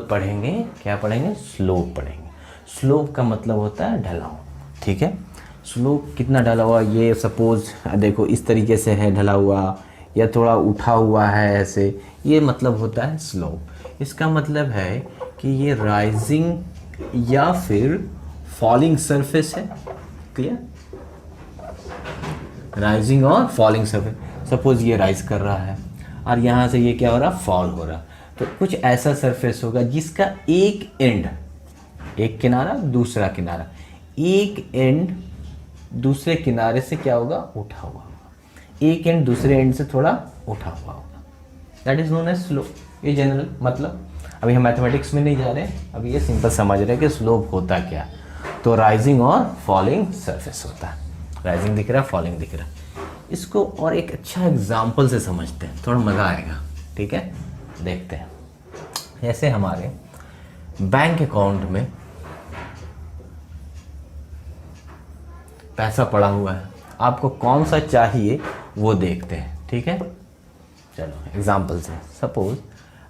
पढ़ेंगे, क्या पढ़ेंगे, स्लोप पढ़ेंगे। स्लोप का मतलब होता है ढलाव, ठीक है। स्लोप कितना ढला हुआ, ये सपोज देखो इस तरीके से है ढला हुआ, या थोड़ा उठा हुआ है ऐसे, ये मतलब होता है स्लोप। इसका मतलब है कि ये राइजिंग या फिर फॉलिंग सरफेस है। क्लियर, राइजिंग और फॉलिंग सरफेस। सपोज ये राइज कर रहा है और यहाँ से ये क्या हो रहा, फॉल हो रहा, तो कुछ ऐसा सरफेस होगा जिसका एक एंड, एक किनारा दूसरा किनारा, एक एंड दूसरे किनारे से क्या होगा, उठा हुआ होगा, एक एंड दूसरे एंड से थोड़ा उठा हुआ होगा, that is known as slope. ये जनरल मतलब, अभी हम मैथमेटिक्स में नहीं जा रहे हैं, अभी ये सिंपल समझ रहे हैं कि स्लोप होता क्या। तो राइजिंग और फॉलिंग सरफेस होता है, राइजिंग दिख रहा है, फॉलिंग दिख रहा है। इसको और एक अच्छा एग्जाम्पल से समझते हैं, थोड़ा मज़ा आएगा, ठीक है। देखते हैं, जैसे हमारे बैंक अकाउंट में पैसा पड़ा हुआ है, आपको कौन सा चाहिए वो देखते हैं, ठीक है। चलो एग्जाम्पल से, सपोज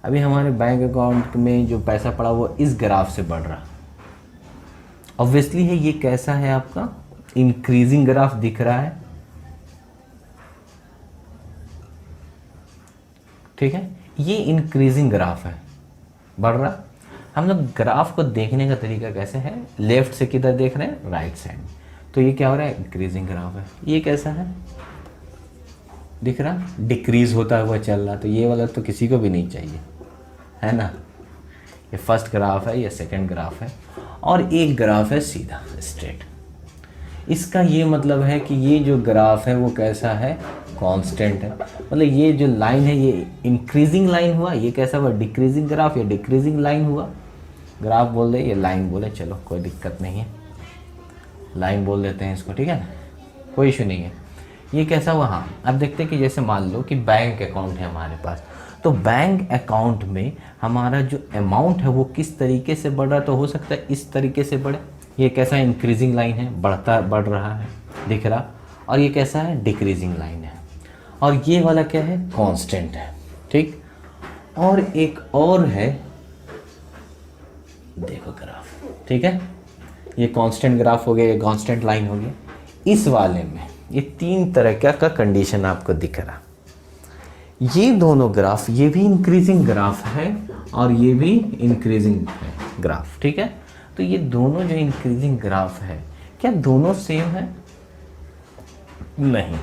अभी हमारे बैंक अकाउंट में जो पैसा पड़ा हुआ इस ग्राफ से बढ़ रहा, ऑब्वियसली है ये कैसा है आपका, इंक्रीजिंग ग्राफ दिख रहा है, ठीक है। ये इंक्रीजिंग ग्राफ है, बढ़ रहा। हम लोग ग्राफ को देखने का तरीका कैसे है, लेफ्ट से किधर देख रहे हैं, राइट साइड। तो ये क्या हो रहा है, इंक्रीजिंग ग्राफ है। ये कैसा है, दिख रहा, डिक्रीज होता हुआ चल रहा, तो ये वाला तो किसी को भी नहीं चाहिए, है ना। ये फर्स्ट ग्राफ है, ये सेकंड ग्राफ है, और एक ग्राफ है सीधा स्ट्रेट। इसका ये मतलब है कि ये जो ग्राफ है वो कैसा है, कांस्टेंट है। मतलब ये जो लाइन है ये इंक्रीजिंग लाइन हुआ, ये कैसा हुआ, डिक्रीजिंग ग्राफ या डिक्रीजिंग लाइन हुआ। ग्राफ बोल दे, ये लाइन बोले, चलो कोई दिक्कत नहीं है, लाइन बोल देते हैं इसको, ठीक है ना, कोई इशू नहीं है। ये कैसा हुआ, हाँ अब देखते हैं कि जैसे मान लो कि बैंक अकाउंट है हमारे पास, तो बैंक अकाउंट में हमारा जो अमाउंट है वो किस तरीके से बढ़ रहा, तो हो सकता है इस तरीके से बढ़े। ये कैसा इंक्रीजिंग लाइन है, बढ़ रहा है, दिख रहा। और ये कैसा है, डिक्रीजिंग लाइन है। और ये वाला क्या है, कांस्टेंट है, ठीक। और एक और है, देखो ग्राफ, ठीक है, ये कांस्टेंट ग्राफ हो गया, ये कांस्टेंट लाइन हो गया। इस वाले में ये तीन तरह का कंडीशन आपको दिख रहा। ये दोनों ग्राफ, ये भी इंक्रीजिंग ग्राफ है और ये भी इंक्रीजिंग ग्राफ, ठीक है। तो ये दोनों जो इंक्रीजिंग ग्राफ है, क्या दोनों सेम है, नहीं।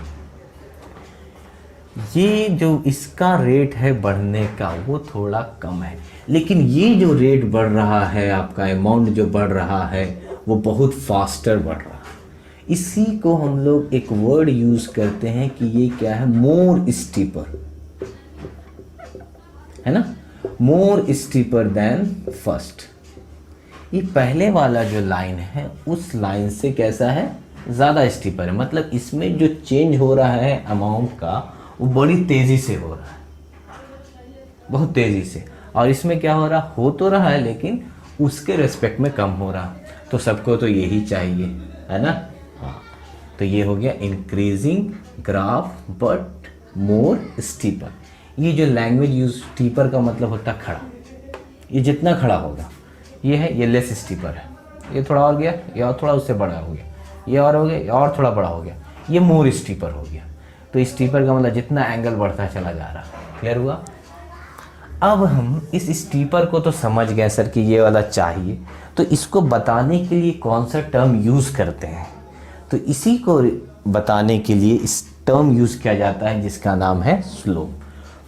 ये जो इसका रेट है बढ़ने का वो थोड़ा कम है, लेकिन ये जो रेट बढ़ रहा है, आपका अमाउंट जो बढ़ रहा है वो बहुत फास्टर बढ़ रहा है। इसी को हम लोग एक वर्ड यूज करते हैं कि ये क्या है, मोर स्टीपर, है ना, मोर स्टीपर देन फर्स्ट। ये पहले वाला जो लाइन है उस लाइन से कैसा है, ज़्यादा स्टीपर है। मतलब इसमें जो चेंज हो रहा है अमाउंट का वो बड़ी तेज़ी से हो रहा है, बहुत तेज़ी से। और इसमें क्या हो रहा, हो तो रहा है लेकिन उसके रेस्पेक्ट में कम हो रहा। तो सबको तो यही चाहिए, है ना। हाँ, तो ये हो गया increasing graph but more steeper. ये जो लैंग्वेज यूज, स्टीपर का मतलब होता है खड़ा, ये जितना खड़ा होगा ये है, ये लेस स्टीपर है। ये थोड़ा और गया, ये और थोड़ा उससे बड़ा हो गया, ये और हो गया, ये और थोड़ा बड़ा हो गया, ये मोर स्टीपर हो गया। तो स्टीपर का मतलब जितना एंगल बढ़ता चला जा रहा। क्लियर हुआ। अब हम इस स्टीपर को तो समझ गए सर कि ये वाला चाहिए, तो इसको बताने के लिए कौन सा टर्म यूज़ करते हैं, तो इसी को बताने के लिए इस टर्म यूज़ किया जाता है जिसका नाम है स्लोप।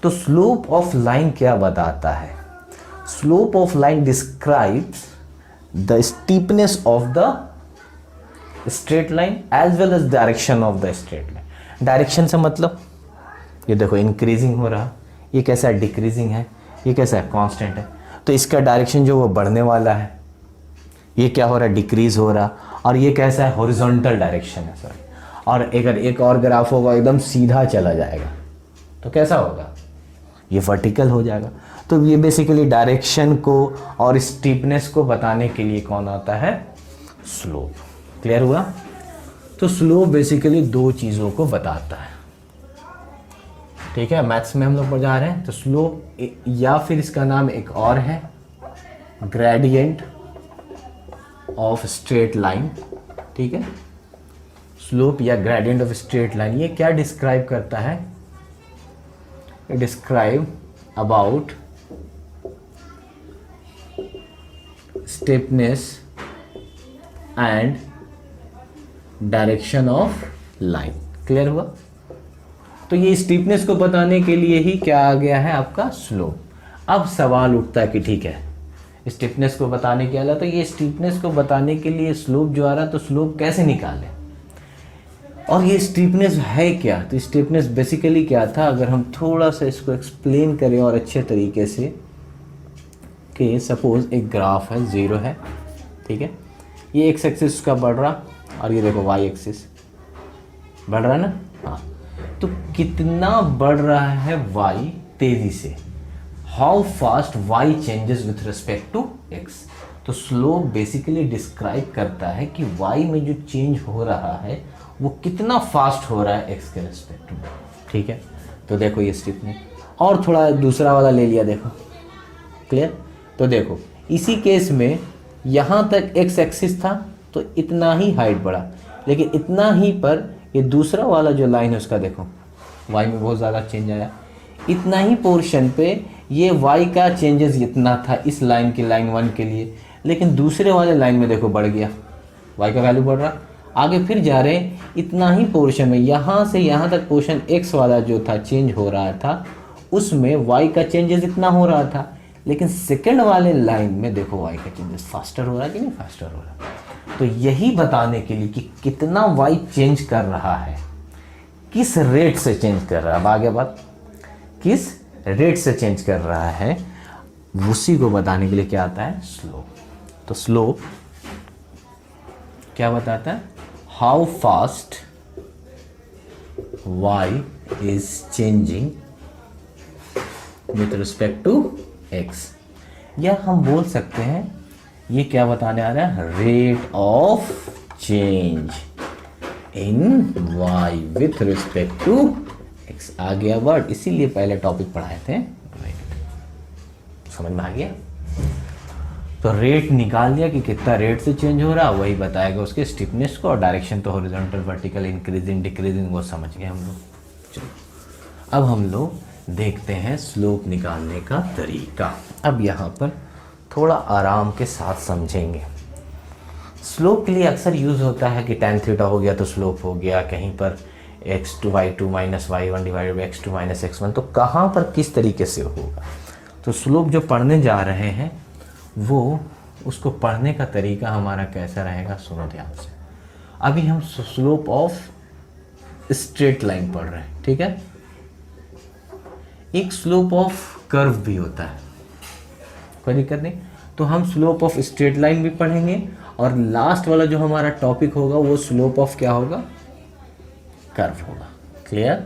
तो स्लोप ऑफ लाइन क्या बताता है, slope of line describes the steepness of the straight line as well as direction of the straight line. Direction से मतलब ये देखो इंक्रीजिंग हो रहा, ये कैसा है, डिक्रीजिंग है, ये कैसा है, कांस्टेंट है। तो इसका डायरेक्शन जो वो बढ़ने वाला है, ये क्या हो रहा है, डिक्रीज हो रहा। और ये कैसा है, हॉरिजॉन्टल डायरेक्शन है सर। और अगर एक और ग्राफ होगा एकदम सीधा चला जाएगा तो कैसा होगा, ये वर्टिकल हो जाएगा। तो ये बेसिकली डायरेक्शन को और स्टीपनेस को बताने के लिए कौन आता है, स्लोप। क्लियर हुआ। तो स्लोप बेसिकली दो चीज़ों को बताता है, ठीक है। मैथ्स में हम लोग पढ़ा रहे हैं, तो स्लोप या फिर इसका नाम एक और है, ग्रेडियंट ऑफ स्ट्रेट लाइन, ठीक है, स्लोप या ग्रेडियंट ऑफ स्ट्रेट लाइन, ये क्या डिस्क्राइब करता है, describe about स्टेपनेस and direction of line. Clear हुआ? तो ये स्टीपनेस को बताने के लिए ही क्या आ गया है आपका स्लोप। अब सवाल उठता है कि ठीक है, स्टीपनेस को बताने के अलावा तो ये स्टीपनेस को बताने के लिए स्लोप जो आ रहा, तो स्लोप कैसे निकालें, और ये स्टीपनेस है क्या? तो स्टीपनेस बेसिकली क्या था, अगर हम थोड़ा सा इसको एक्सप्लेन करें और अच्छे तरीके से, कि सपोज एक ग्राफ है, ज़ीरो है, ठीक है, ये एक्स एक्सिस का बढ़ रहा और ये देखो वाई एक्सिस बढ़ रहा है ना, हाँ, तो कितना बढ़ रहा है वाई तेजी से, how fast y changes with respect to x. तो स्लोप बेसिकली डिस्क्राइब करता है कि वाई में जो चेंज हो रहा है वो कितना फास्ट हो रहा है एक्स के रिस्पेक्ट में, ठीक है। तो देखो ये स्टीपनेस, और थोड़ा दूसरा वाला ले लिया, देखो क्लियर। तो देखो इसी केस में यहाँ तक एक्स एक्सिस था तो इतना ही हाइट बढ़ा, लेकिन इतना ही पर ये दूसरा वाला जो लाइन है उसका देखो वाई में बहुत ज़्यादा चेंज आया, इतना ही पोर्शन पे ये वाई का चेंजेस इतना था इस लाइन के, लाइन 1 के लिए, लेकिन दूसरे वाले लाइन में देखो बढ़ गया, वाई का वैल्यू बढ़ रहा। आगे फिर जा रहे हैं, इतना ही पोर्शन में यहाँ से यहाँ तक पोर्शन एक्स वाला जो था चेंज हो रहा था, उसमें वाई का चेंजेस इतना हो रहा था, लेकिन सेकंड वाले लाइन में देखो वाई का चेंजेस फास्टर हो रहा है कि नहीं फास्टर हो रहा है। तो यही बताने के लिए कि कितना वाई चेंज कर रहा है, किस रेट से चेंज कर रहा है, अब आगे बात किस रेट से चेंज कर रहा है, उसी को बताने के लिए क्या आता है स्लोप। तो स्लोप क्या बताता है, how fast y is changing with respect to x, या हम बोल सकते हैं ये क्या बताने आ रहा है, rate of change in Y with respect to X. आ गया वर्ड, इसीलिए पहले टॉपिक पढ़ाए थे, समझ में आ गया। तो रेट निकाल लिया कि कितना रेट से चेंज हो रहा है, वही बताएगा उसके स्टिफनेस को, और डायरेक्शन तो हॉरिजॉन्टल वर्टिकल इंक्रीजिंग डिक्रीजिंग वो समझ गए हम लोग। चलो अब हम लोग देखते हैं स्लोप निकालने का तरीका। अब यहाँ पर थोड़ा आराम के साथ समझेंगे। स्लोप के लिए अक्सर यूज़ होता है कि tan थीटा हो गया तो स्लोप हो गया, कहीं पर x2 y2 minus y1 divided by x2 minus x1, तो कहाँ पर किस तरीके से होगा। तो स्लोप जो पढ़ने जा रहे हैं वो उसको पढ़ने का तरीका हमारा कैसा रहेगा, सुनो ध्यान से। अभी हम स्लोप ऑफ स्ट्रेट लाइन पढ़ रहे हैं, ठीक है। एक स्लोप ऑफ कर्व भी होता है, कोई दिक्कत नहीं। तो हम स्लोप ऑफ स्ट्रेट लाइन भी पढ़ेंगे, और लास्ट वाला जो हमारा टॉपिक होगा वो स्लोप ऑफ क्या होगा, कर्व होगा। क्लियर?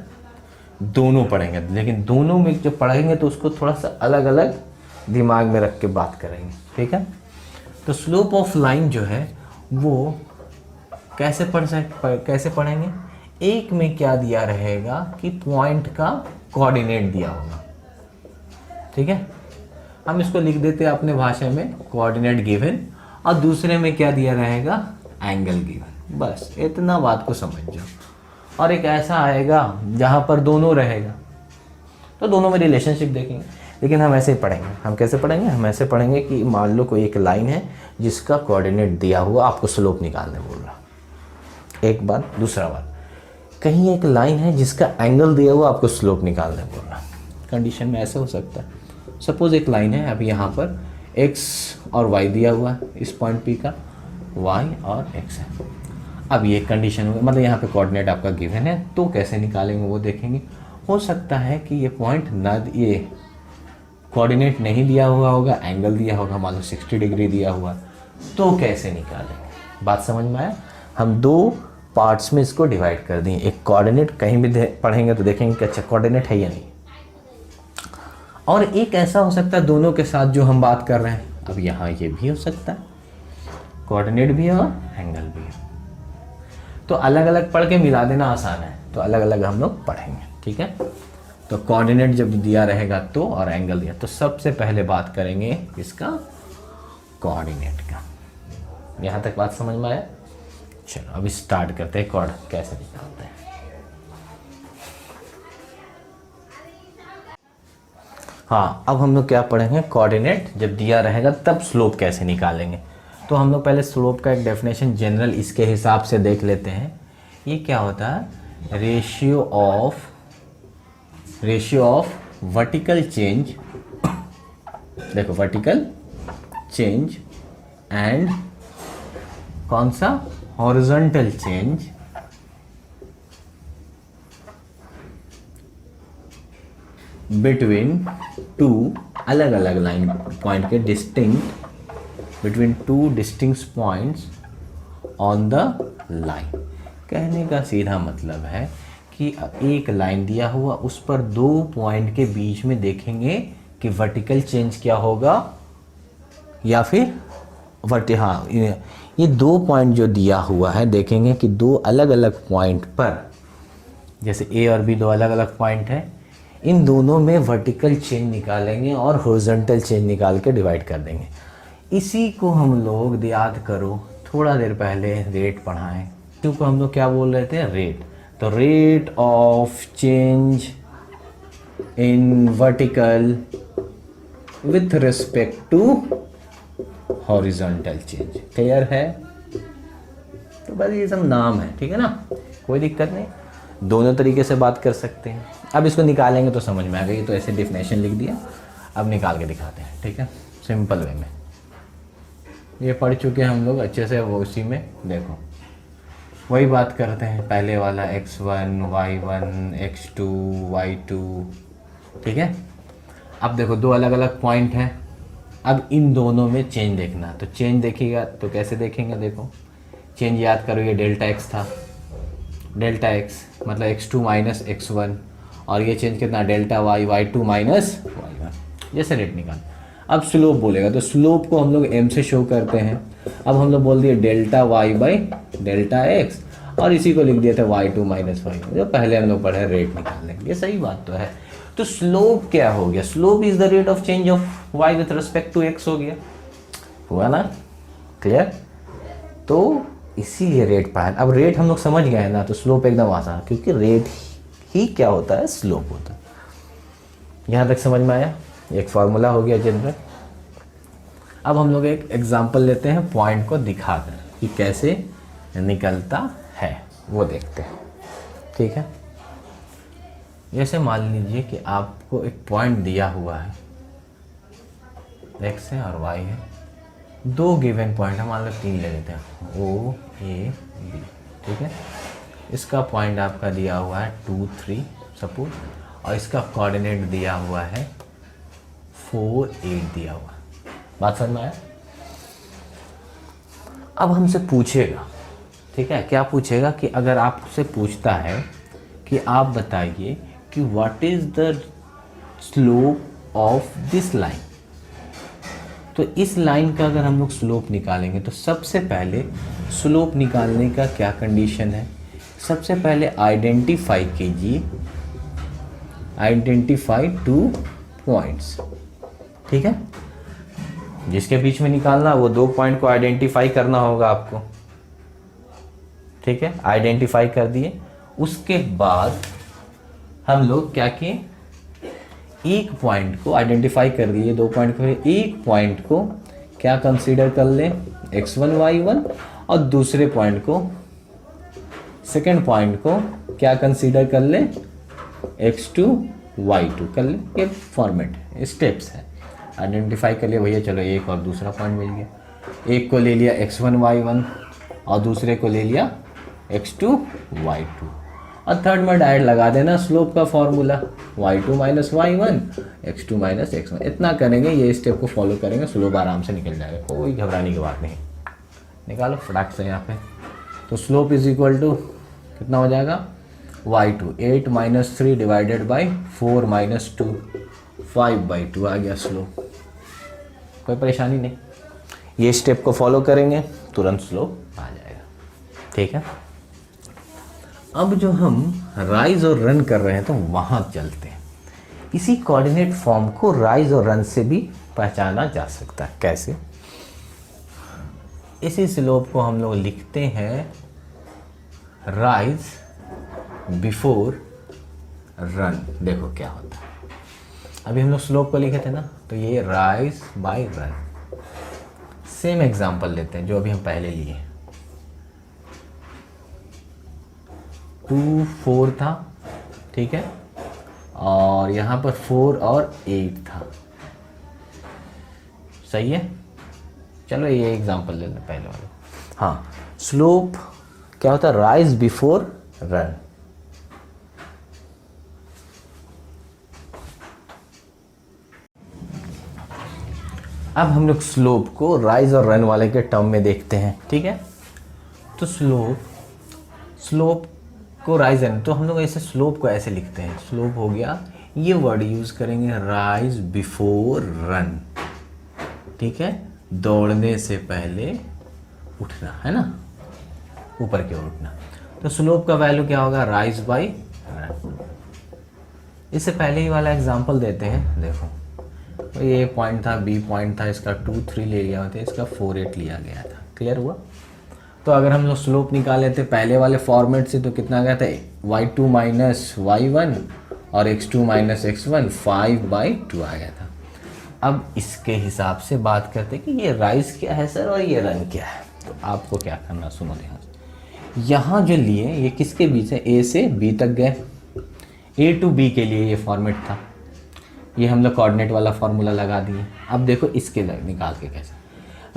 दोनों पढ़ेंगे, लेकिन दोनों में जो पढ़ेंगे तो उसको थोड़ा सा अलग अलग दिमाग में रख के बात करेंगे, ठीक है। तो स्लोप ऑफ लाइन जो है वो कैसे कैसे पढ़ेंगे, एक में क्या दिया रहेगा कि पॉइंट का कोऑर्डिनेट दिया होगा, ठीक है। हम इसको लिख देते हैं अपने भाषा में कोऑर्डिनेट गिवन, और दूसरे में क्या दिया रहेगा, एंगल गिवन। बस इतना बात को समझ जाओ। और एक ऐसा आएगा जहाँ पर दोनों रहेगा, तो दोनों में रिलेशनशिप देखेंगे, लेकिन हम ऐसे ही पढ़ेंगे। हम कैसे पढ़ेंगे, हम ऐसे पढ़ेंगे कि मान लो कोई एक लाइन है जिसका कोऑर्डिनेट दिया हुआ, आपको स्लोप निकालने बोल रहा, एक बात। दूसरा बात, कहीं एक लाइन है जिसका एंगल दिया हुआ, आपको स्लोप निकालने बोल रहा। कंडीशन में ऐसा हो सकता है, सपोज एक लाइन है, अभी यहाँ पर x और y दिया हुआ है, इस पॉइंट P का y और x है। अब ये कंडीशन होगा, मतलब यहाँ पे कोऑर्डिनेट आपका गिवन है, तो कैसे निकालेंगे वो देखेंगे। हो सकता है कि ये पॉइंट ना, ये कोऑर्डिनेट नहीं दिया हुआ होगा, एंगल दिया होगा, मान लो 60 डिग्री दिया हुआ, तो कैसे निकालेंगे। बात समझ में आया। हम दो पार्ट्स में इसको डिवाइड कर दिए, एक कोऑर्डिनेट कहीं भी पढ़ेंगे तो देखेंगे कि अच्छा कोऑर्डिनेट है या नहीं, और एक ऐसा हो सकता है दोनों के साथ जो हम बात कर रहे हैं। अब यहाँ ये भी हो सकता है, कोऑर्डिनेट भी है और एंगल भी है, तो अलग अलग पढ़ के मिला देना आसान है, तो अलग अलग हम लोग पढ़ेंगे, ठीक है। तो कोऑर्डिनेट जब दिया रहेगा तो, और एंगल दिया, तो सबसे पहले बात करेंगे इसका कोऑर्डिनेट का। यहाँ तक बात समझ में आया? चलो अब स्टार्ट करते हैं कॉर्ड कैसे निकालते हैं। हाँ, अब हम लोग क्या पढ़ेंगे, कोऑर्डिनेट जब दिया रहेगा तब स्लोप कैसे निकालेंगे। तो हम लोग पहले स्लोप का एक डेफिनेशन जनरल इसके हिसाब से देख लेते हैं। ये क्या होता है, रेशियो ऑफ वर्टिकल चेंज, देखो वर्टिकल चेंज एंड कौन सा, हॉरिजॉन्टल चेंज बिटवीन टू अलग अलग लाइन पॉइंट के distinct, between two distinct points on the line. कहने का सीधा मतलब है कि एक लाइन दिया हुआ उस पर दो पॉइंट के बीच में देखेंगे कि वर्टिकल चेंज क्या होगा या फिर हाँ, ये दो पॉइंट जो दिया हुआ है देखेंगे कि दो अलग अलग पॉइंट पर, जैसे ए और बी दो अलग अलग पॉइंट है, इन दोनों में वर्टिकल चेंज निकालेंगे और हॉरिजॉन्टल चेंज निकाल के डिवाइड कर देंगे। इसी को हम लोग याद करो, थोड़ा देर पहले रेट पढ़ाएं, क्योंकि हम लोग क्या बोल रहे थे, रेट। तो rate of change in vertical with respect to horizontal change, clear है? तो बस ये सब नाम है, ठीक है ना, कोई दिक्कत नहीं, दोनों तरीके से बात कर सकते हैं। अब इसको निकालेंगे तो समझ में आ गई, तो ऐसे डेफिनेशन लिख दिया, अब निकाल के दिखाते हैं, ठीक है, सिंपल वे में। ये पढ़ चुके हैं हम लोग अच्छे से, वो उसी में देखो वही बात करते हैं, पहले वाला x1 y1 x2 y2, ठीक है। अब देखो दो अलग अलग पॉइंट हैं, अब इन दोनों में चेंज देखना, तो चेंज देखिएगा तो कैसे देखेंगे, देखो चेंज याद करो, ये डेल्टा x था, डेल्टा x मतलब x2 माइनस x1, और ये चेंज कितना, delta y y2 minus y1, जैसे रेट निकाल। अब स्लोप बोलेगा तो स्लोप को हम लोग m से शो करते हैं। अब हम लोग बोल दिए delta y by delta x, और इसी को लिख दिया था y2 माइनस y1, जो पहले हम लोग पढ़े रेट निकालने, ये सही बात तो है। तो स्लोप क्या हो गया, slope is the rate of change of y with respect to x हो गया, हुआ ना, क्लियर? तो इसीलिए रेट पढ़ा। अब रेट हम लोग समझ गए हैं ना, तो स्लोप एकदम आसान, क्योंकि रेट ही क्या होता है, स्लोप होता है। यहाँ तक समझ में आया? एक फार्मूला हो गया जनरल। अब हम लोग एक एग्जांपल लेते हैं, पॉइंट को दिखाकर कि कैसे निकलता है वो देखते हैं, ठीक है। जैसे मान लीजिए कि आपको एक पॉइंट दिया हुआ है, x है और y है, दो गिवन पॉइंट है, मान लो 3 ले लेते हैं, O A B, ठीक है। इसका पॉइंट आपका दिया हुआ है 2 3 सपोज, और इसका कोऑर्डिनेट दिया हुआ है 4 8 दिया हुआ, बात समझ में आया? अब हमसे पूछेगा, ठीक है, क्या पूछेगा कि अगर आपसे पूछता है कि आप बताइए कि what is the slope of this line, तो इस लाइन का अगर हम लोग स्लोप निकालेंगे तो सबसे पहले स्लोप निकालने का क्या कंडीशन है, सबसे पहले आइडेंटिफाई कीजिए, आइडेंटिफाई 2 पॉइंट्स, ठीक है। जिसके बीच में निकालना वो 2 पॉइंट को आइडेंटिफाई करना होगा आपको, ठीक है। आइडेंटिफाई कर दिए, उसके बाद हम लोग क्या किए, एक पॉइंट को आइडेंटिफाई कर दिए, 2 पॉइंट को, एक पॉइंट को क्या कंसीडर कर ले, x1 y1, और दूसरे पॉइंट को, सेकेंड पॉइंट को क्या कंसीडर कर ले, x2 y2 कर ले। ये फॉर्मेट है, स्टेप्स है, आइडेंटिफाई कर लिया भैया, चलो एक और दूसरा पॉइंट मिल गया, एक को ले लिया x1 y1 और दूसरे को ले लिया x2 y2, और थर्ड में डायरेक्ट लगा देना स्लोप का formula, y2 minus y1 x2 minus x1। इतना करेंगे, ये स्टेप को फॉलो करेंगे, स्लोप आराम से निकल जाएगा, कोई घबराने की बात नहीं। निकालो फटाक से यहाँ पे, तो स्लोप इज इक्वल टू कितना हो जाएगा, y2 8 minus 3 divided by 4 minus 2 5/2 आ गया स्लोप, कोई परेशानी नहीं। ये स्टेप को फॉलो करेंगे तुरंत स्लोप आ जाएगा, ठीक है। अब जो हम राइज और रन कर रहे हैं तो वहाँ चलते हैं। इसी कोऑर्डिनेट फॉर्म को राइज और रन से भी पहचाना जा सकता है, कैसे? इसी स्लोप को हम लोग लिखते हैं राइज बिफोर रन। देखो क्या होता है, अभी हम लोग स्लोप को लिखे थे ना, तो ये rise by run. Same example लेते हैं जो अभी हम पहले लिए। 2 4 था, ठीक है, और यहाँ पर 4 और 8 था, सही है। चलो ये एग्जांपल ले लें पहले वाला। हाँ, स्लोप क्या होता है, राइज बिफोर रन। अब हम लोग स्लोप को राइज और रन वाले के टर्म में देखते हैं, ठीक है। तो स्लोप को राइज रन, तो हम लोग ऐसे स्लोप को ऐसे लिखते हैं, स्लोप हो गया, ये वर्ड यूज करेंगे राइज बिफोर रन, ठीक है, दौड़ने से पहले उठना, है ना, ऊपर की ओर उठना। तो स्लोप का वैल्यू क्या होगा, राइज बाय रन। इससे पहले ही वाला एग्जांपल देते हैं, देखो तो ये पॉइंट था, बी पॉइंट था, इसका 2 3 ले लिया होता है, इसका 4 8 लिया गया था, क्लियर हुआ। तो अगर हम लोग स्लोप निकाल लेते पहले वाले फॉर्मेट से, तो कितना गया था, y2 माइनस y1 और x2 माइनस x1, 5/2 आ गया था। अब इसके हिसाब से बात करते हैं कि ये राइज क्या है सर और ये रन क्या है। तो आपको क्या करना, सुनो ध्यान से, यहाँ जो लिए ये किसके बीच है, ए से बी तक गए, ए टू बी के लिए ये फॉर्मेट था, ये हम लोग कोऑर्डिनेट वाला फॉर्मूला लगा दिए। अब देखो इसके निकाल के कैसे,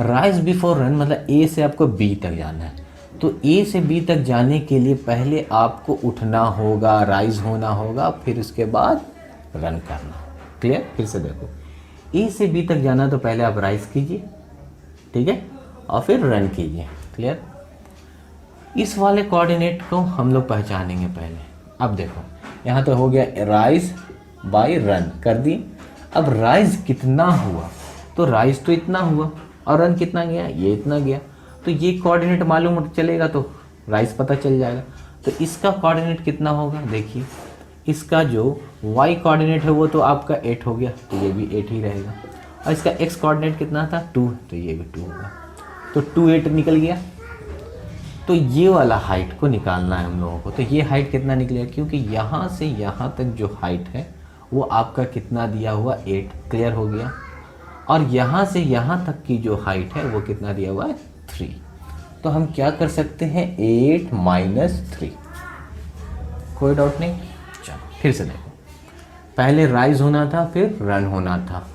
राइज बिफोर रन मतलब ए से आपको बी तक जाना है, तो ए से बी तक जाने के लिए पहले आपको उठना होगा, राइज होना होगा, फिर उसके बाद रन करना, क्लियर। फिर से देखो, ए से बी तक जाना तो पहले आप राइज कीजिए, ठीक है, और फिर रन कीजिए, क्लियर। इस वाले कोऑर्डिनेट को हम लोग पहचानेंगे पहले। अब देखो यहाँ तो हो गया राइज बाय रन कर दी। अब राइज कितना हुआ, तो राइज तो इतना हुआ और रन कितना गया, ये इतना गया। तो ये कोऑर्डिनेट मालूम चलेगा तो राइज पता चल जाएगा। तो इसका कोऑर्डिनेट कितना होगा, देखिए इसका जो y कोऑर्डिनेट है वो तो आपका 8 हो गया, तो ये भी 8 ही रहेगा। और इसका x कोऑर्डिनेट कितना था, 2, तो ये भी 2 होगा। तो 2 8 निकल गया। तो ये वाला हाइट को निकालना है हम लोगों को। तो ये हाइट कितना निकलेगा, क्योंकि यहाँ से यहाँ तक जो हाइट है वो आपका कितना दिया हुआ, 8, क्लियर हो गया। और यहाँ से यहाँ तक की जो हाइट है वो कितना दिया हुआ है, 3। तो हम क्या कर सकते हैं, 8 माइनस 3, कोई डाउट नहीं। चलो फिर से देखो, पहले राइज होना था फिर रन होना था,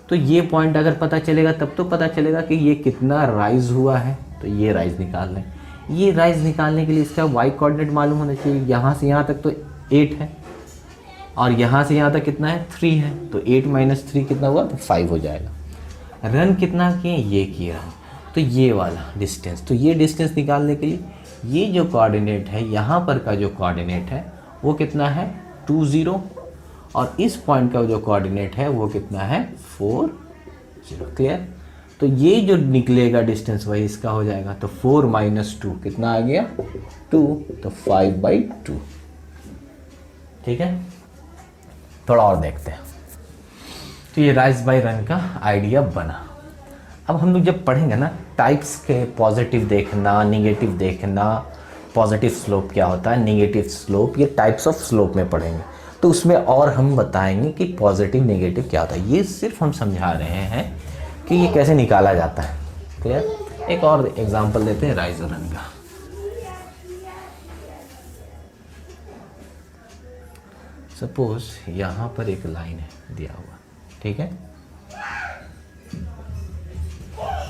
तो ये पॉइंट अगर पता चलेगा तब तो पता चलेगा कि ये कितना राइज हुआ है। तो ये राइज निकाल लें। ये राइज निकालने के लिए इसका y कोऑर्डिनेट मालूम होना चाहिए। यहाँ से यहाँ तक तो 8 है और यहाँ से यहाँ तक कितना है, 3 है। तो 8 माइनस 3 कितना हुआ, तो 5 हो जाएगा। रन कितना किए, ये किए रन, तो ये वाला डिस्टेंस। तो ये डिस्टेंस निकालने के लिए ये जो कोऑर्डिनेट है, यहाँ पर का जो कोऑर्डिनेट है वो कितना है, 2 0, और इस पॉइंट का जो कोऑर्डिनेट है वो कितना है, 4 0, क्लियर। तो ये जो निकलेगा डिस्टेंस वही इसका हो जाएगा। तो 4 माइनस 2 कितना आ गया, 2, तो 5/2, ठीक है। थोड़ा और देखते हैं। तो ये राइज बाय रन का आइडिया बना। अब हम लोग जब पढ़ेंगे ना टाइप्स के, पॉजिटिव देखना, निगेटिव देखना, पॉजिटिव स्लोप क्या होता है, निगेटिव स्लोप, ये टाइप्स ऑफ स्लोप में पढ़ेंगे, तो उसमें और हम बताएंगे कि पॉजिटिव निगेटिव क्या होता है। ये सिर्फ हम समझा रहे हैं कि ये कैसे निकाला जाता है, क्लियर। एक और एग्जांपल देते हैं राइज और रन का। सपोज यहाँ पर एक लाइन है दिया हुआ, ठीक है,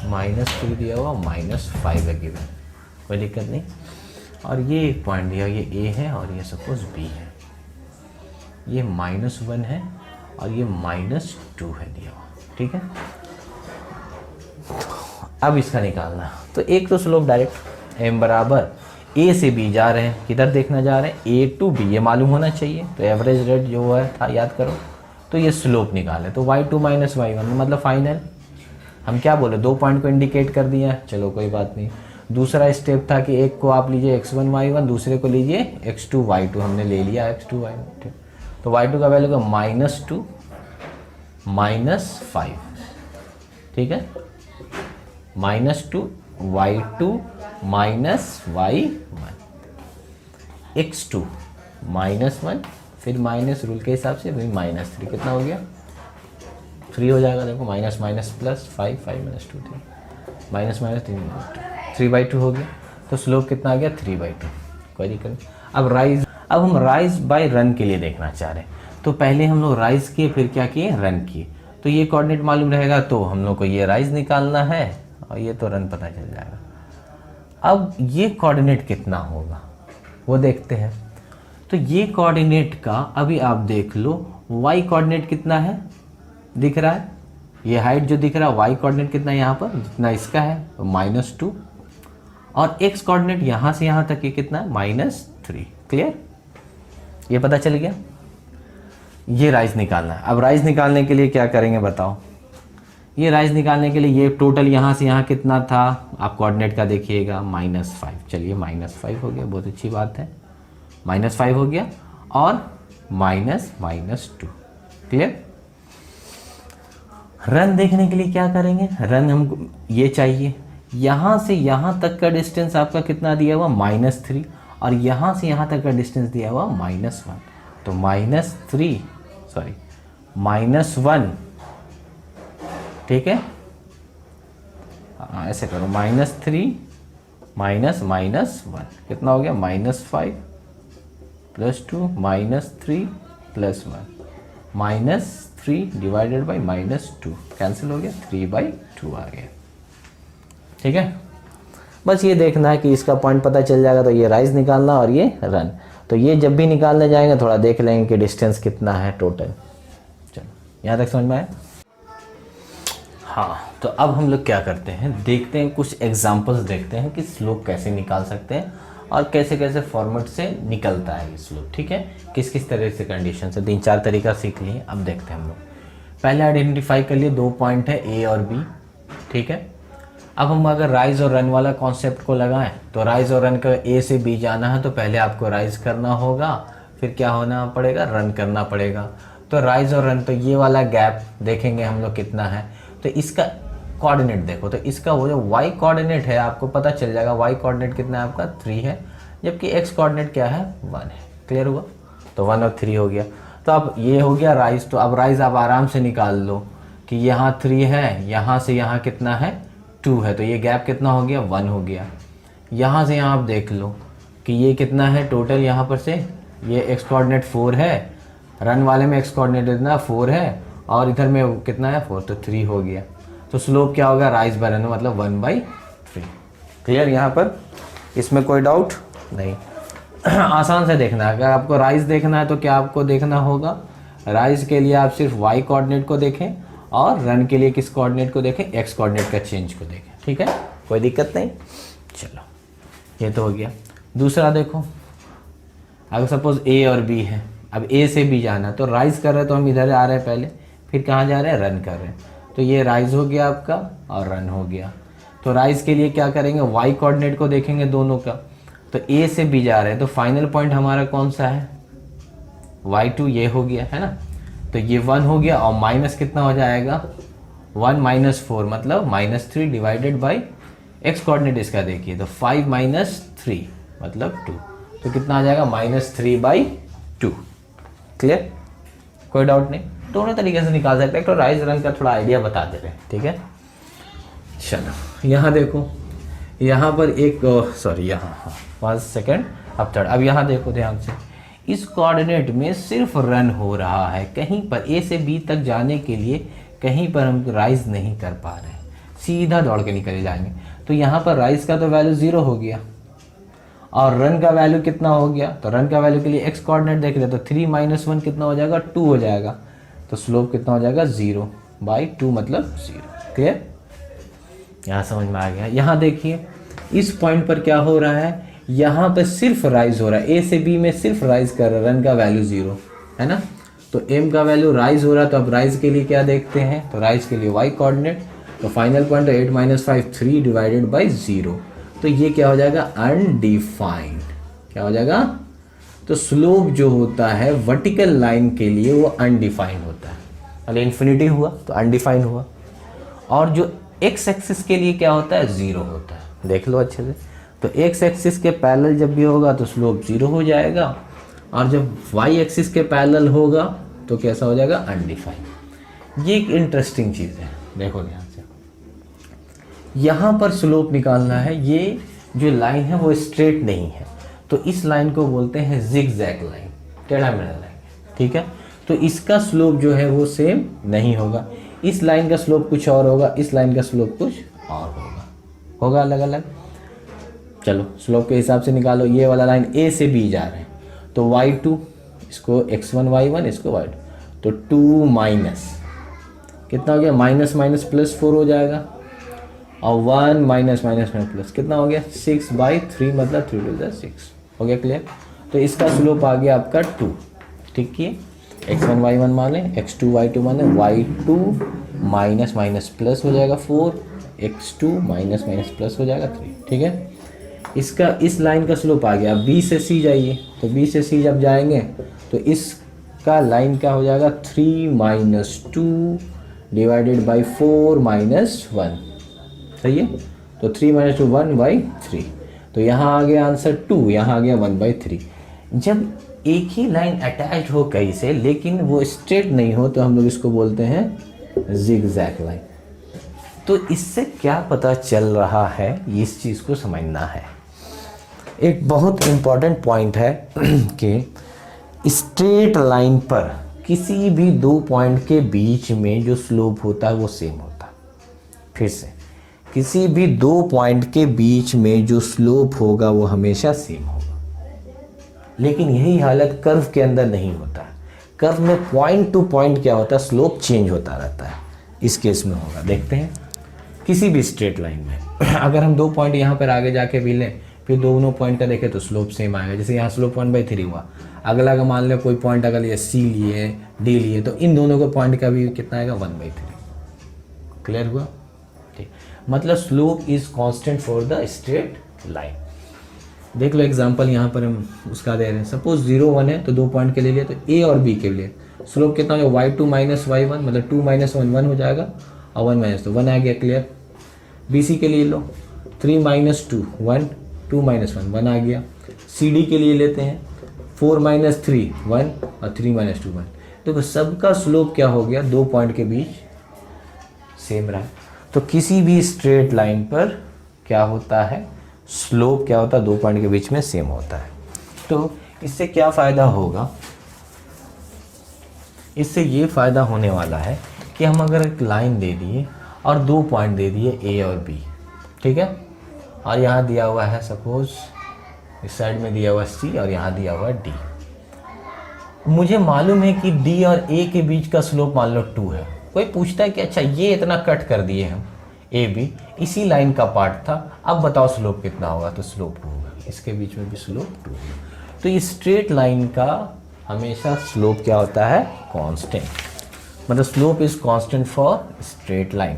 -2 दिया हुआ, -5 है गिवन, कोई दिक्कत नहीं। और ये एक पॉइंट दिया, ये A है और ये सपोज B है, ये -1 है और ये -2 है दिया हुआ, ठीक है। अब इसका निकालना, तो एक तो स्लोप डायरेक्ट m बराबर A से B जा रहे हैं, किधर देखना जा रहे हैं, A टू B, ये मालूम होना चाहिए। तो एवरेज रेट जो है था याद करो, तो ये स्लोप निकाले, तो y2 माइनस y1 मतलब फाइनल। हम क्या बोले, 2 पॉइंट को इंडिकेट कर दिया, चलो कोई बात नहीं। दूसरा स्टेप था कि एक को आप लीजिए x1 y1, दूसरे को लीजिए x2 y2, हमने ले लिया x2 y1, ठीक। तो y2 का वैल्यू का -2 -5, ठीक है, -2 y2 माइनस y1, x2 -1, फिर माइनस रूल के हिसाब से वही -3, कितना हो गया 3 हो जाएगा। देखो minus minus plus 5, 5 - 2 3, minus minus 3/2 हो गया। तो स्लोप कितना आ गया 3/2, कोई दिक्कत नहीं। अब हम राइज बाय रन के लिए देखना चाह रहे हैं। तो पहले हम लोग राइज किए, फिर क्या किए, रन किए। तो ये कोऑर्डिनेट मालूम रहेगा तो हम लोग को ये राइज निकालना है और ये तो रन पता चल जाएगा। अब ये कोऑर्डिनेट कितना होगा वो देखते हैं। तो ये कोऑर्डिनेट का अभी आप देख लो, y कोऑर्डिनेट कितना है दिख रहा है, ये हाइट जो दिख रहा है y कोऑर्डिनेट कितना है यहाँ पर, जितना इसका है -2, और x कोऑर्डिनेट यहाँ से यहाँ तक ये कितना है -3। क्लियर, ये पता चल गया। ये राइज निकालना है। अब राइज निकालने के लिए क्या करेंगे बताओ। ये राइज निकालने के लिए ये टोटल यहाँ से यहाँ कितना था, आप कोऑर्डिनेट का देखिएगा -5। चलिए -5 हो गया, बहुत अच्छी बात है, -5 हो गया और -2। क्लियर। रन देखने के लिए क्या करेंगे, रन हमको ये चाहिए, यहाँ से यहाँ तक का डिस्टेंस आपका कितना दिया हुआ -3, और यहाँ से यहाँ तक का डिस्टेंस दिया हुआ -1। तो -1, ठीक है, ऐसे करो, -3 -1 कितना हो गया -5 + 2 -3 + 1 -3 डिवाइडेड बाई -2, कैंसिल हो गया, 3/2 आ गया। ठीक है, बस ये देखना है कि इसका पॉइंट पता चल जाएगा तो ये राइज निकालना और ये रन। तो ये जब भी निकालने जाएंगे थोड़ा देख लेंगे कि डिस्टेंस कितना है टोटल। चलो यहाँ तक समझ में आया। हाँ, तो अब हम लोग क्या करते हैं, देखते हैं कुछ एग्जांपल्स देखते हैं कि स्लोप कैसे निकाल सकते हैं और कैसे कैसे फॉर्मेट से निकलता है ये स्लोप। ठीक है, किस किस तरह से कंडीशन से, 3-4 तरीका सीख लिए। अब देखते हैं हम लोग, पहले आइडेंटिफाई कर लिए 2 पॉइंट है ए और बी। ठीक है, अब हम अगर राइज और रन वाला कॉन्सेप्ट को लगाएं तो राइज और रन का ए से बी जाना है तो पहले आपको राइज करना होगा, फिर क्या होना पड़ेगा, रन करना पड़ेगा। तो राइज और रन, तो ये वाला गैप देखेंगे हम लोग कितना है। तो इसका कोऑर्डिनेट देखो, तो इसका वो जो y कोऑर्डिनेट है आपको पता चल जाएगा, y कोऑर्डिनेट कितना है आपका 3 है, जबकि x कोऑर्डिनेट क्या है 1 है। क्लियर हुआ, तो 1 और 3 हो गया। तो अब ये हो गया राइज। तो अब राइज आप आराम से निकाल लो कि यहाँ 3 है, यहाँ से यहाँ कितना है 2 है, तो ये गैप कितना हो गया 1 हो गया। यहाँ से यहाँ आप देख लो कि ये कितना है टोटल, यहाँ पर से ये x कोऑर्डिनेट 4 है, रन वाले में x कोऑर्डिनेट इतना 4 है और इधर में कितना है 4, तो 3 हो गया। तो स्लोप क्या होगा, राइज बाय रन मतलब 1/3। क्लियर, यहाँ पर इसमें कोई डाउट नहीं। आसान से देखना है। अगर आपको राइज देखना है तो क्या आपको देखना होगा, राइज के लिए आप सिर्फ y कोऑर्डिनेट को देखें और रन के लिए किस कोऑर्डिनेट को देखें, x कोऑर्डिनेट का चेंज को देखें। ठीक है, कोई दिक्कत नहीं। चलो ये तो हो गया। दूसरा देखो, अगर सपोज a और b है, अब a से b जाना, तो राइज कर रहे हैं तो हम इधर आ रहे हैं पहले, फिर कहाँ जा रहे हैं, रन कर रहे हैं। तो ये राइज हो गया आपका और रन हो गया। तो राइज के लिए क्या करेंगे, y कोऑर्डिनेट को देखेंगे दोनों का। तो a से b जा रहे हैं तो फाइनल पॉइंट हमारा कौन सा है, y2, ये हो गया है ना। तो ये 1 हो गया और माइनस कितना हो जाएगा 1 - 4 मतलब -3 डिवाइडेड बाई x कोऑर्डिनेट इसका देखिए, तो 5 - 3 मतलब 2, तो कितना आ जाएगा -3/2। क्लियर, कोई डाउट नहीं। दोनों तरीके से निकाल सकते हैं, तो राइज रन का थोड़ा आइडिया बता दे रहे हैं। ठीक है, चलो यहाँ देखो, यहाँ पर एक यहाँ 1 सेकेंड, अब थर्ड। अब यहाँ देखो ध्यान से, इस कोऑर्डिनेट में सिर्फ रन हो रहा है, कहीं पर ए से बी तक जाने के लिए कहीं पर हम राइज नहीं कर पा रहे हैं, सीधा दौड़ के निकल जाएंगे। तो यहाँ पर राइज का तो वैल्यू 0 हो गया और रन का वैल्यू कितना हो गया, तो रन का वैल्यू के लिए x कोऑर्डिनेट देख ले, तो 3 - 1 कितना हो जाएगा 2 हो जाएगा। तो स्लोप कितना हो जाएगा 0/2 मतलब 0। क्लियर, यहाँ समझ में आ गया। यहाँ देखिए इस पॉइंट पर क्या हो रहा है, यहाँ पे सिर्फ राइज हो रहा है, ए से बी में सिर्फ राइज कर रहा है, रन का वैल्यू 0 है ना। तो m का वैल्यू राइज हो रहा है, तो अब राइज के लिए क्या देखते हैं, तो राइज के लिए y कोऑर्डिनेट, तो फाइनल पॉइंट 8 - 5 3 डिवाइडेड बाई 0, तो ये क्या हो जाएगा अनडिफाइंड। क्या हो जाएगा, तो स्लोप जो होता है वर्टिकल लाइन के लिए वो अनडिफाइंड होता है, अरे इन्फिनिटी हुआ तो अनडिफाइंड हुआ, और जो x एक्सिस के लिए क्या होता है 0 होता है। देख लो अच्छे से। तो एक्स एक्सिस के पैरेलल जब भी होगा तो स्लोप 0 हो जाएगा, और जब वाई एक्सिस के पैरेलल होगा तो कैसा हो जाएगा, अनडिफाइंड। ये एक इंटरेस्टिंग चीज़ है, देखो ध्यान से। यहाँ पर स्लोप निकालना है, ये जो लाइन है वो स्ट्रेट नहीं है, तो इस लाइन को बोलते हैं जिगजैग लाइन, टेढ़ा मेढ़ा लाइन, ठीक है। तो इसका स्लोप जो है वो सेम नहीं होगा, इस लाइन का स्लोप कुछ और होगा, इस लाइन का स्लोप कुछ और होगा अलग अलग। चलो स्लोप के हिसाब से निकालो। ये वाला लाइन ए से बी जा रहे हैं, तो y2 इसको x1 y1 इसको y2, तो 2 माइनस कितना हो गया, माइनस माइनस प्लस 4 हो जाएगा, और 1 माइनस माइनस में प्लस कितना हो गया, 6/3 मतलब 3 to the 6 हो गया। क्लियर। तो इसका स्लोप आ गया आपका 2, ठीक किए, x1 y1 माने, x2 y2 माने, y2 माइनस माइनस प्लस हो जाएगा 4, x2 माइनस माइनस प्लस हो जाएगा 3, ठीक है। इसका इस लाइन का स्लोप आ गया। b से c जाइए, तो b से c जब जाएंगे तो इसका लाइन क्या हो जाएगा, 3 - 2 डिवाइडेड बाई 4 - 1, सही है। तो 3 - 2 1/3, तो यहाँ आ गया आंसर 2, यहाँ आ गया 1/3। जब एक ही लाइन अटैच्ड हो कहीं से लेकिन वो स्ट्रेट नहीं हो तो हम लोग इसको बोलते हैं जिगजैग लाइन। तो इससे क्या पता चल रहा है, इस चीज़ को समझना है। एक बहुत इम्पॉर्टेंट पॉइंट है कि स्ट्रेट लाइन पर किसी भी दो पॉइंट के बीच में जो स्लोप होता है वो सेम होता है। फिर से, किसी भी दो पॉइंट के बीच में जो स्लोप होगा वो हमेशा सेम होगा, लेकिन यही हालत कर्व के अंदर नहीं होता है। कर्व में पॉइंट टू पॉइंट क्या होता है, स्लोप चेंज होता रहता है। इस केस में होगा, देखते हैं। किसी भी स्ट्रेट लाइन में अगर हम दो पॉइंट यहाँ पर आगे जाके भी लें, फिर दोनों पॉइंट का देखें तो स्लोप सेम आएगा। जैसे यहाँ स्लोप 1/3 हुआ, अगला का मान लो कोई पॉइंट अगर लिए सी लिए, डी लिए, तो इन दोनों के पॉइंट का भी कितना आएगा, 1/3। क्लियर हुआ, ठीक। मतलब slope is constant for the straight line. देख लो एग्जांपल यहाँ पर हम उसका दे रहे हैं। सपोज 0 1 है तो दो पॉइंट के लिए, तो ए और बी के लिए स्लोप कितना हो जाएगा, y2 - y1, मतलब 2 - 1 1 हो जाएगा, और 1 - तो 1 आ गया। क्लियर। बी सी के लिए लो, 3 - 2 1, 2 - 1 1 आ गया। सी डी के लिए लेते हैं, 4 - 3 1, और 3 - 2 1। देखो सबका स्लोप क्या हो गया, दो पॉइंट के बीच सेम रहा। तो किसी भी स्ट्रेट लाइन पर क्या होता है, स्लोप क्या होता है, दो पॉइंट के बीच में सेम होता है। तो इससे क्या फ़ायदा होगा, इससे ये फ़ायदा होने वाला है कि हम अगर एक लाइन दे दिए और दो पॉइंट दे दिए ए और बी, ठीक है, और यहाँ दिया हुआ है सपोज इस साइड में दिया हुआ सी और यहाँ दिया हुआ डी। मुझे मालूम है कि डी और ए के बीच का स्लोप मान लो 2 है। कोई पूछता है कि अच्छा ये इतना कट कर दिए हम, ए बी इसी लाइन का पार्ट था, अब बताओ स्लोप कितना होगा, तो स्लोप 2 होगा, इसके बीच में भी स्लोप 2 होगा। तो ये स्ट्रेट लाइन का हमेशा स्लोप क्या होता है, कांस्टेंट, मतलब slope is constant for straight line,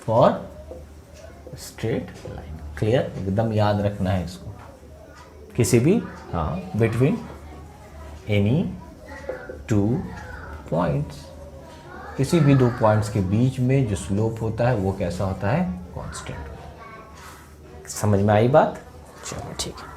for straight line. Clear, एकदम याद रखना है इसको। किसी भी बिटवीन एनी टू पॉइंट्स, किसी भी दो पॉइंट्स के बीच में जो स्लोप होता है वो कैसा होता है, कांस्टेंट। समझ में आई बात? चलो ठीक है।